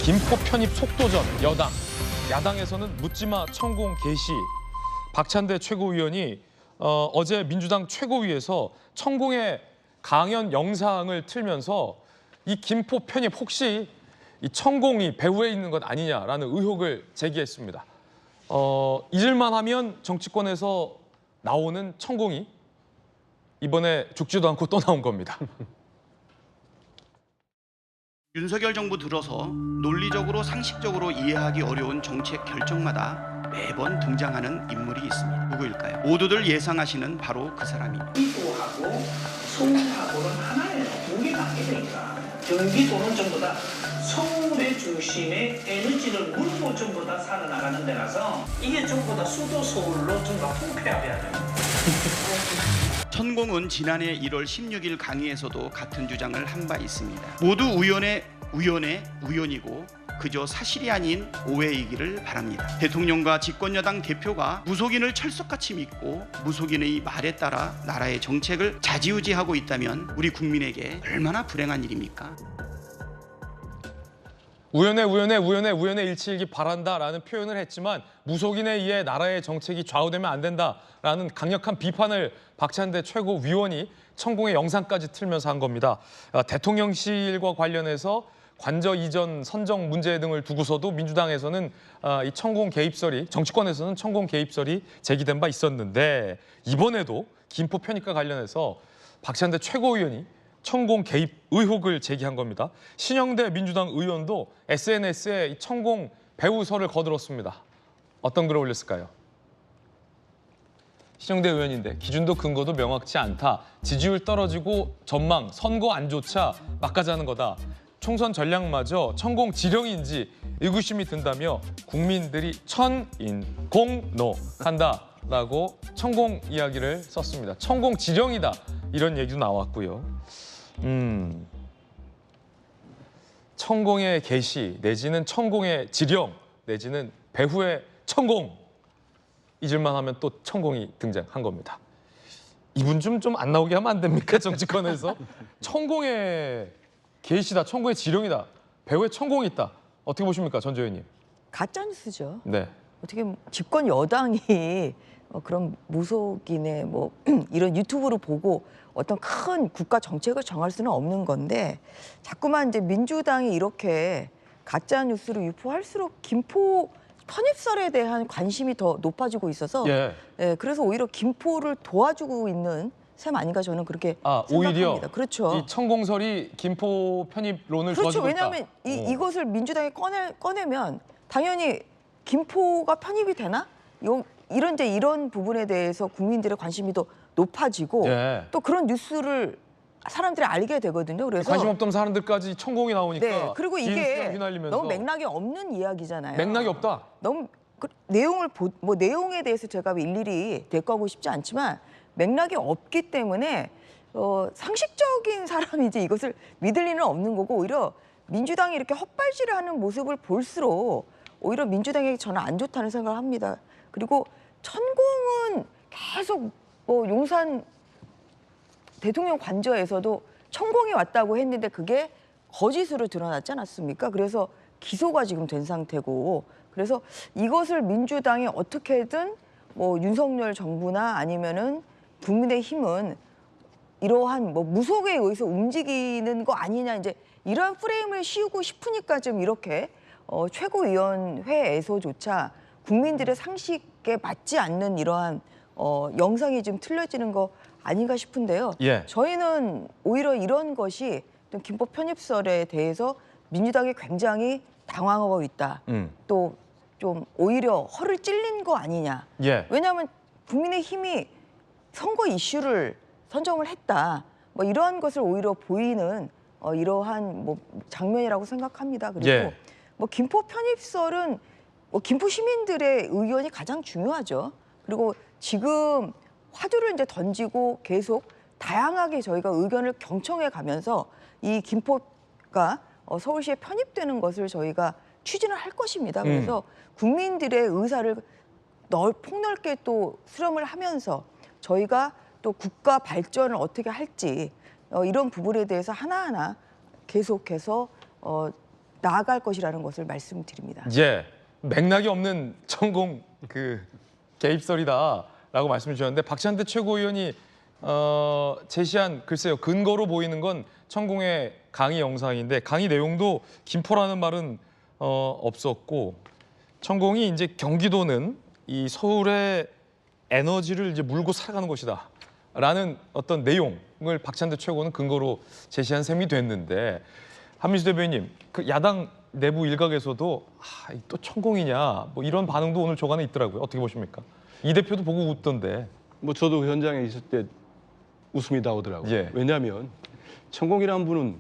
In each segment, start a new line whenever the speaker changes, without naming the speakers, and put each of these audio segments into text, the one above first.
김포 편입 속도전 여당, 야당에서는 묻지마 천공 개시. 박찬대 최고위원이 어제 민주당 최고위에서 천공의 강연 영상을 틀면서 이 김포 편입 혹시 이 천공이 배후에 있는 것 아니냐라는 의혹을 제기했습니다. 잊을만 하면 정치권에서 나오는 천공이 이번에 죽지도 않고 또 나온 겁니다.
윤석열 정부 들어서 논리적으로 상식적으로 이해하기 어려운 정책 결정마다 매번 등장하는 인물이 있습니다. 누구일까요? 모두들 예상하시는 바로 그 사람입니다.
경기도하고 서울하고는 하나예요. 두 개가 아니니까. 경기도는 전부 다 서울의 중심에 에너지를 물고 전부 다 살아나가는 데라서 이게 전부 다 수도 서울로 전부 다 통폐합해야 돼요.
천공은 지난해 1월 16일 강의에서도 같은 주장을 한 바 있습니다. 모두 우연이고 그저 사실이 아닌 오해이기를 바랍니다. 대통령과 집권여당 대표가 무속인을 철석같이 믿고 무속인의 말에 따라 나라의 정책을 좌지우지하고 있다면 우리 국민에게 얼마나 불행한 일입니까?
우연에 일치이기 바란다라는 표현을 했지만 무속인에 의해 나라의 정책이 좌우되면 안 된다라는 강력한 비판을 박찬대 최고위원이 천공의 영상까지 틀면서 한 겁니다. 대통령실과 관련해서 관저 이전 선정 문제 등을 두고서도 민주당에서는 이 천공 개입설이, 정치권에서는 천공 개입설이 제기된 바 있었는데 이번에도 김포 편입과 관련해서 박찬대 최고위원이 천공 개입 의혹을 제기한 겁니다. 신영대 민주당 의원도 SNS에 이 천공 배후설을 거들었습니다. 어떤 글을 올렸을까요? 신영대 의원인데 기준도 근거도 명확치 않다. 지지율 떨어지고 전망, 선거 안조차 막가자는 거다. 총선 전략마저 천공 지령인지 의구심이 든다며 국민들이 천인공노한다라고 천공 이야기를 썼습니다. 천공 지령이다 이런 얘기도 나왔고요. 천공의 계시 내지는 천공의 지령 내지는 배후의 천공 잊을만 하면 또 천공이 등장한 겁니다. 이분 좀 안 나오게 하면 안 됩니까? 정치권에서 천공의 계시다, 천공의 지령이다, 배후에 천공이 있다. 어떻게 보십니까, 전 의원님?
가짜 뉴스죠.
네.
어떻게 집권 여당이 그런 무속인의 뭐 이런 유튜브를 보고 어떤 큰 국가 정책을 정할 수는 없는 건데 자꾸만 이제 민주당이 이렇게 가짜 뉴스를 유포할수록 김포 편입설에 대한 관심이 더 높아지고 있어서
예.
그래서 오히려 김포를 도와주고 있는 셈 아닌가 저는 그렇게 생각합니다.
오히려
그렇죠.
이 천공설이 김포 편입론을
그렇죠.
도와주고 있다.
왜냐하면 이것을 민주당이 꺼내면 당연히 김포가 편입이 되나? 이런 부분에 대해서 국민들의 관심이 더 높아지고
예.
또 그런 뉴스를 사람들이 알게 되거든요. 그래서
관심 없던 사람들까지 천공이 나오니까
네. 그리고 이게
휘날리면서
너무 맥락이 없는 이야기잖아요.
맥락이 없다.
너무 내용에 대해서 제가 일일이 대꾸하고 싶지 않지만 맥락이 없기 때문에 상식적인 사람이 이제 이것을 믿을 리는 없는 거고 오히려 민주당이 이렇게 헛발질을 하는 모습을 볼수록 오히려 민주당에게 저는 안 좋다는 생각을 합니다. 그리고 천공은 계속 용산 대통령 관저에서도 천공이 왔다고 했는데 그게 거짓으로 드러났지 않았습니까? 그래서 기소가 지금 된 상태고 그래서 이것을 민주당이 어떻게든 윤석열 정부나 아니면은 국민의힘은 이러한 무속에 의해서 움직이는 거 아니냐 이제 이러한 프레임을 씌우고 싶으니까 좀 이렇게 최고위원회에서조차 국민들의 상식에 맞지 않는 이러한 영상이 좀 틀려지는 거 아닌가 싶은데요.
예.
저희는 오히려 이런 것이 김포 편입설에 대해서 민주당이 굉장히 당황하고 있다. 또 좀 오히려 허를 찔린 거 아니냐.
예.
왜냐하면 국민의힘이 선거 이슈를 선정을 했다. 이러한 것을 오히려 보이는 이러한 장면이라고 생각합니다. 그리고
예.
김포 편입설은 김포 시민들의 의견이 가장 중요하죠. 그리고 지금 화두를 이제 던지고 계속 다양하게 저희가 의견을 경청해 가면서 이 김포가 서울시에 편입되는 것을 저희가 추진을 할 것입니다. 그래서 국민들의 의사를 폭넓게 또 수렴을 하면서 저희가 또 국가 발전을 어떻게 할지 이런 부분에 대해서 하나하나 계속해서 나아갈 것이라는 것을 말씀드립니다.
예, 맥락이 없는 천공 그 개입설이다라고 말씀해 주셨는데 박찬대 최고위원이 제시한 글쎄요 근거로 보이는 건 천공의 강의 영상인데 강의 내용도 김포라는 말은 없었고 천공이 이제 경기도는 이 서울의 에너지를 이제 물고 살아가는 곳이다라는 어떤 내용을 박찬대 최고는 근거로 제시한 셈이 됐는데 한민수 대변인님 그 야당 내부 일각에서도 또 천공이냐 뭐 이런 반응도 오늘 조간에 있더라고요. 어떻게 보십니까? 이 대표도 보고 웃던데.
뭐 저도 현장에 있을 때 웃음이 나오더라고요.
예.
왜냐하면 천공이라는 분은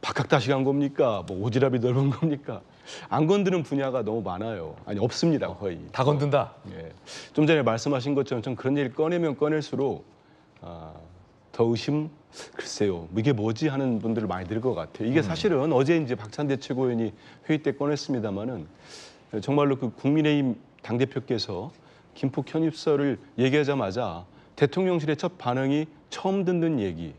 박학다식한 겁니까? 뭐 오지랖이 넓은 겁니까? 안 건드는 분야가 너무 많아요. 아니 없습니다 거의.
다 건든다.
예. 좀 전에 말씀하신 것처럼 좀 그런 얘기를 꺼내면 꺼낼수록 더 의심 글쎄요 이게 뭐지 하는 분들을 많이 들 것 같아요. 이게 사실은 어제 이제 박찬대 최고위원이 회의 때 꺼냈습니다마는 정말로 그 국민의힘 당대표께서 김포 편입설을 얘기하자마자 대통령실의 첫 반응이 처음 듣는 얘기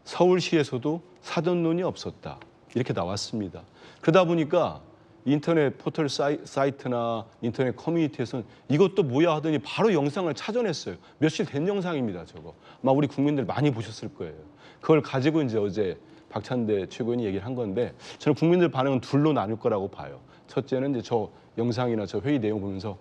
서울시에서도 사전론이 없었다 이렇게 나왔습니다. 그러다 보니까 인터넷 포털 사이트나 인터넷 커뮤니티에서는 이것도 뭐야 하더니 바로 영상을 찾아냈어요. 며칠 된 영상입니다. 저거 아마 우리 국민들 많이 보셨을 거예요. 그걸 가지고 이제 어제 박찬대 최고위원이 얘기를 한 건데 저는 국민들 반응은 둘로 나눌 거라고 봐요. 첫째는 이제 저 영상이나 저 회의 내용 보면서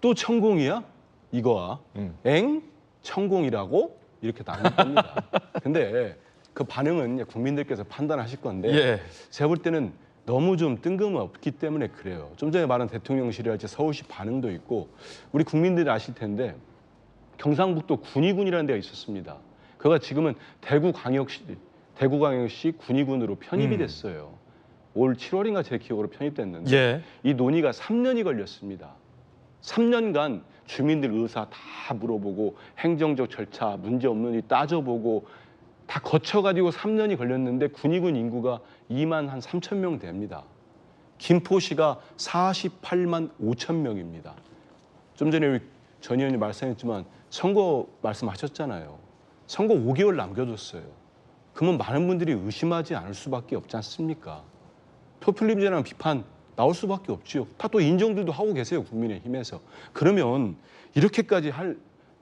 또 천공이야? 이거야. 엥? 천공이라고? 이렇게 나눌 겁니다. 근데 그 반응은 국민들께서 판단하실 건데
예.
제가 볼 때는 너무 좀 뜬금없기 때문에 그래요. 좀 전에 말한 대통령실이랄지 서울시 반응도 있고 우리 국민들이 아실 텐데 경상북도 군위군이라는 데가 있었습니다. 그가 지금은 대구광역시 군위군으로 편입이 됐어요. 올 7월인가 제 기억으로 편입됐는데
예.
이 논의가 3년이 걸렸습니다. 3년간 주민들 의사 다 물어보고 행정적 절차 문제 없는지 따져보고 다 거쳐가지고 3년이 걸렸는데 군위군 인구가 2만 한 3천 명 됩니다. 김포시가 48만 5천 명입니다. 좀 전에 전 의원님 말씀했지만 선거 말씀하셨잖아요. 선거 5개월 남겨뒀어요. 그러면 많은 분들이 의심하지 않을 수밖에 없지 않습니까? 포퓰리즘이라는 비판 나올 수밖에 없지요. 다 또 인정들도 하고 계세요. 국민의힘에서. 그러면 이렇게까지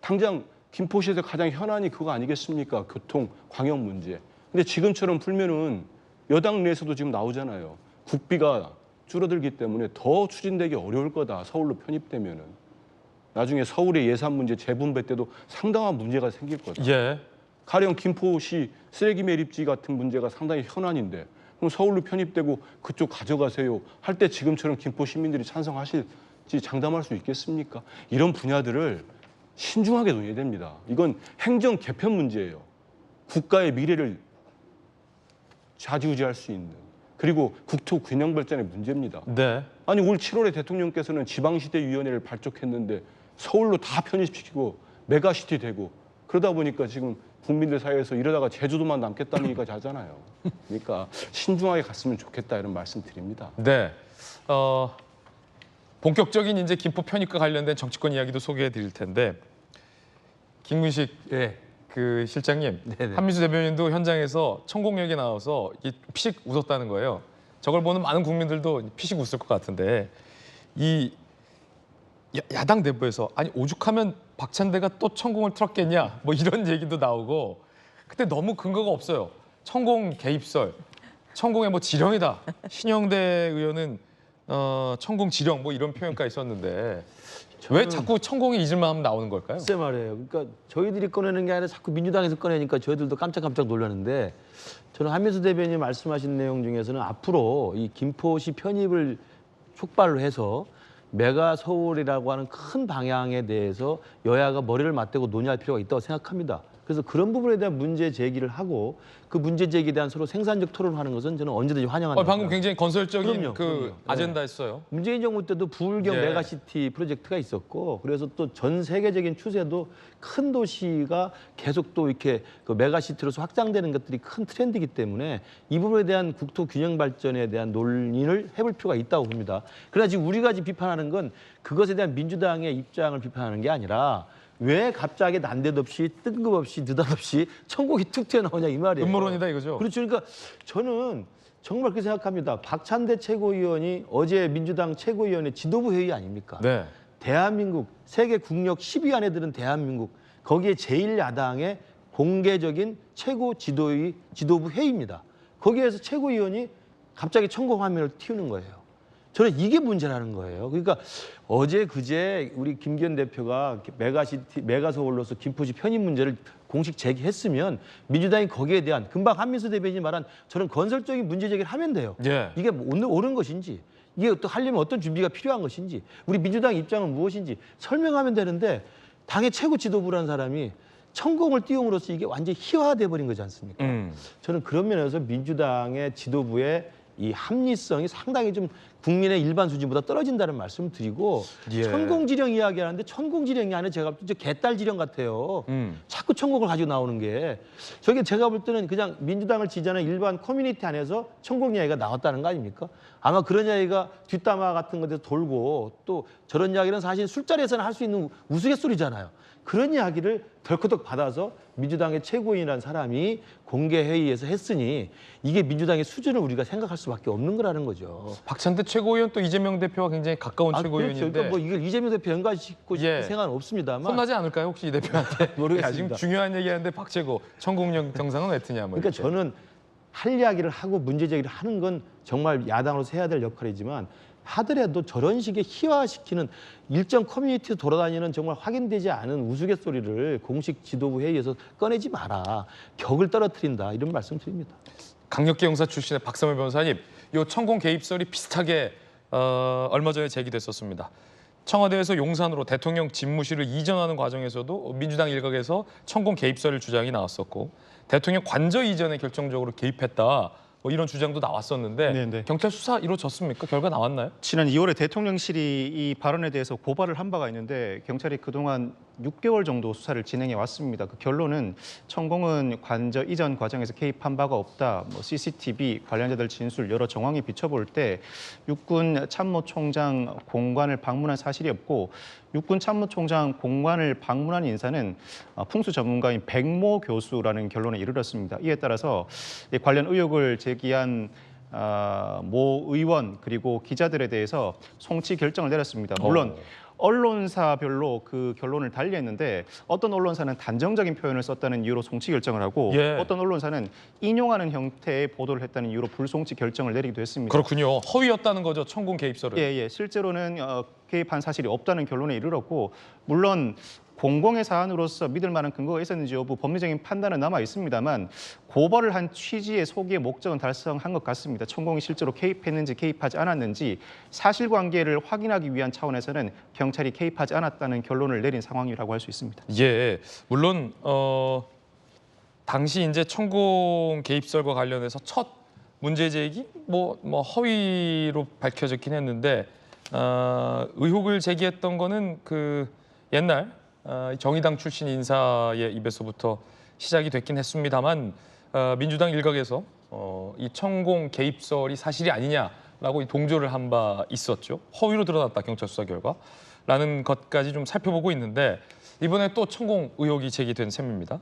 당장 김포시에서 가장 현안이 그거 아니겠습니까? 교통, 광역 문제. 근데 지금처럼 풀면은 여당 내에서도 지금 나오잖아요. 국비가 줄어들기 때문에 더 추진되기 어려울 거다. 서울로 편입되면은. 나중에 서울의 예산 문제 재분배 때도 상당한 문제가 생길 거다.
예.
가령 김포시 쓰레기 매립지 같은 문제가 상당히 현안인데 그럼 서울로 편입되고 그쪽 가져가세요. 할 때 지금처럼 김포 시민들이 찬성하실지 장담할 수 있겠습니까? 이런 분야들을 신중하게 논의해야 됩니다. 이건 행정 개편 문제예요. 국가의 미래를 좌지우지할 수 있는 그리고 국토 균형 발전의 문제입니다.
네.
아니 올 7월에 대통령께서는 지방시대위원회를 발족했는데 서울로 다 편입시키고 메가시티 되고 그러다 보니까 지금 국민들 사이에서 이러다가 제주도만 남겠다는 얘기가 자잖아요. 그러니까 신중하게 갔으면 좋겠다 이런 말씀 드립니다.
네. 본격적인 이제 김포 편입과 관련된 정치권 이야기도 소개해 드릴 텐데 김문식 그 실장님, 한민수 대변인도 현장에서 천공 얘기 나와서 피식 웃었다는 거예요. 저걸 보는 많은 국민들도 피식 웃을 것 같은데 이 야당 내부에서 아니 오죽하면 박찬대가 또 천공을 틀었겠냐 뭐 이런 얘기도 나오고 그때 너무 근거가 없어요. 천공 개입설, 천공의 뭐 지령이다. 신영대 의원은 천공 지령 뭐 이런 표현까지 있었는데 왜 자꾸 천공이 잊을만 하면 나오는 걸까요?
글쎄 말이에요. 그러니까 저희들이 꺼내는 게 아니라 자꾸 민주당에서 꺼내니까 저희들도 깜짝깜짝 놀랐는데 저는 한민수 대변인이 말씀하신 내용 중에서는 앞으로 이 김포시 편입을 촉발로 해서 메가 서울이라고 하는 큰 방향에 대해서 여야가 머리를 맞대고 논의할 필요가 있다고 생각합니다. 그래서 그런 부분에 대한 문제 제기를 하고 그 문제 제기에 대한 서로 생산적 토론을 하는 것은 저는 언제든지 환영한다.
방금 굉장히 건설적인
그럼요.
그 아젠다였어요.
문재인 정부 때도 부울경
예.
메가시티 프로젝트가 있었고 그래서 또 전 세계적인 추세도 큰 도시가 계속 또 이렇게 그 메가시티로서 확장되는 것들이 큰 트렌드이기 때문에 이 부분에 대한 국토 균형 발전에 대한 논의를 해볼 필요가 있다고 봅니다. 그러나 지금 우리가 지금 비판하는 건 그것에 대한 민주당의 입장을 비판하는 게 아니라 왜 갑자기 난데없이 뜬금없이 느닷없이 천공이 툭 튀어나오냐 이 말이에요.
음모론이다 이거죠.
그렇죠. 그러니까 저는 정말 그렇게 생각합니다. 박찬대 최고위원이 어제 민주당 최고위원회 지도부 회의 아닙니까?
네.
대한민국 세계 국력 10위 안에 드는 대한민국 거기에 제1야당의 공개적인 최고 지도부 회의입니다. 거기에서 최고위원이 갑자기 천공 화면을 띄우는 거예요. 저는 이게 문제라는 거예요. 그러니까 어제 그제 우리 김기현 대표가 메가서울로서 김포시 편입 문제를 공식 제기했으면 민주당이 거기에 대한 금방 한민수 대변인이 말한 저는 건설적인 문제 제기를 하면 돼요.
예.
이게 옳은 것인지 이게 또 하려면 어떤 준비가 필요한 것인지 우리 민주당 입장은 무엇인지 설명하면 되는데 당의 최고 지도부라는 사람이 천공을 띄움으로써 이게 완전히 희화돼 버린 거지 않습니까? 저는 그런 면에서 민주당의 지도부의 이 합리성이 상당히 좀 국민의 일반 수준보다 떨어진다는 말씀을 드리고
예.
천공지령 이야기하는데 천공지령이 아니라 제가 볼 때 개딸지령 같아요. 자꾸 천공을 가지고 나오는 게 저게 제가 볼 때는 그냥 민주당을 지지하는 일반 커뮤니티 안에서 천공 이야기가 나왔다는 거 아닙니까? 아마 그런 이야기가 뒷담화 같은 것에서 돌고 또 저런 이야기는 사실 술자리에서는 할 수 있는 우스갯소리잖아요. 그런 이야기를 덜커덕 받아서 민주당의 최고위원이라는 사람이 공개 회의에서 했으니 이게 민주당의 수준을 우리가 생각할 수밖에 없는 거라는 거죠.
박찬대 최고위원 또 이재명 대표와 굉장히 가까운 최고위원인데
그렇죠. 그러니까 뭐 이걸 이재명 대표 연관시키고
예.
생각은 없습니다만
혼나지 않을까요 혹시 이 대표한테?
모르겠습니다.
야, 지금 중요한 얘기하는데 박최고 천공령 정상은 왜 트냐 뭐.
그러니까
이렇게.
저는 할 이야기를 하고 문제 제기를 하는 건 정말 야당으로서 해야 될 역할이지만 하더라도 저런 식의 희화시키는 일정 커뮤니티에 돌아다니는 정말 확인되지 않은 우스갯소리를 공식 지도부 회의에서 꺼내지 마라. 격을 떨어뜨린다. 이런 말씀 드립니다.
강력계 형사 출신의 박사모 변호사님, 요 천공 개입설이 비슷하게 얼마 전에 제기됐었습니다. 청와대에서 용산으로 대통령 집무실을 이전하는 과정에서도 민주당 일각에서 천공 개입설 주장이 나왔었고 대통령 관저 이전에 결정적으로 개입했다. 뭐 이런 주장도 나왔었는데
네네.
경찰 수사 이루어졌습니까? 결과 나왔나요?
지난 2월에 대통령실이 이 발언에 대해서 고발을 한 바가 있는데 경찰이 그동안 6개월 정도 수사를 진행해 왔습니다. 그 결론은 천공은 관저 이전 과정에서 개입한 바가 없다. 뭐 CCTV 관련자들 진술 여러 정황이 비춰볼 때 육군 참모총장 공관을 방문한 사실이 없고 육군 참모총장 공관을 방문한 인사는 풍수 전문가인 백모 교수라는 결론에 이르렀습니다. 이에 따라서 관련 의혹을 제기한 모 의원 그리고 기자들에 대해서 송치 결정을 내렸습니다. 물론 언론사별로 그 결론을 달리했는데 어떤 언론사는 단정적인 표현을 썼다는 이유로 송치 결정을 하고
예.
어떤 언론사는 인용하는 형태의 보도를 했다는 이유로 불송치 결정을 내리기도 했습니다.
그렇군요. 허위였다는 거죠. 천공 개입설은.
예. 실제로는 개입한 사실이 없다는 결론에 이르렀고 물론 공공의 사안으로서 믿을 만한 근거가 있었는지 여부 법리적인 판단은 남아 있습니다만 고발을 한 취지의 소기의 목적은 달성한 것 같습니다. 천공이 실제로 개입했는지 개입하지 않았는지 사실관계를 확인하기 위한 차원에서는 경찰이 개입하지 않았다는 결론을 내린 상황이라고 할 수 있습니다.
예, 물론 당시 이제 천공 개입설과 관련해서 첫 문제 제기 뭐 허위로 밝혀졌긴 했는데 의혹을 제기했던 거는 그 옛날 정의당 출신 인사의 입에서부터 시작이 됐긴 했습니다만 민주당 일각에서 이 천공 개입설이 사실이 아니냐라고 이 동조를 한 바 있었죠. 허위로 드러났다 경찰 수사 결과라는 것까지 좀 살펴보고 있는데 이번에 또 천공 의혹이 제기된 셈입니다.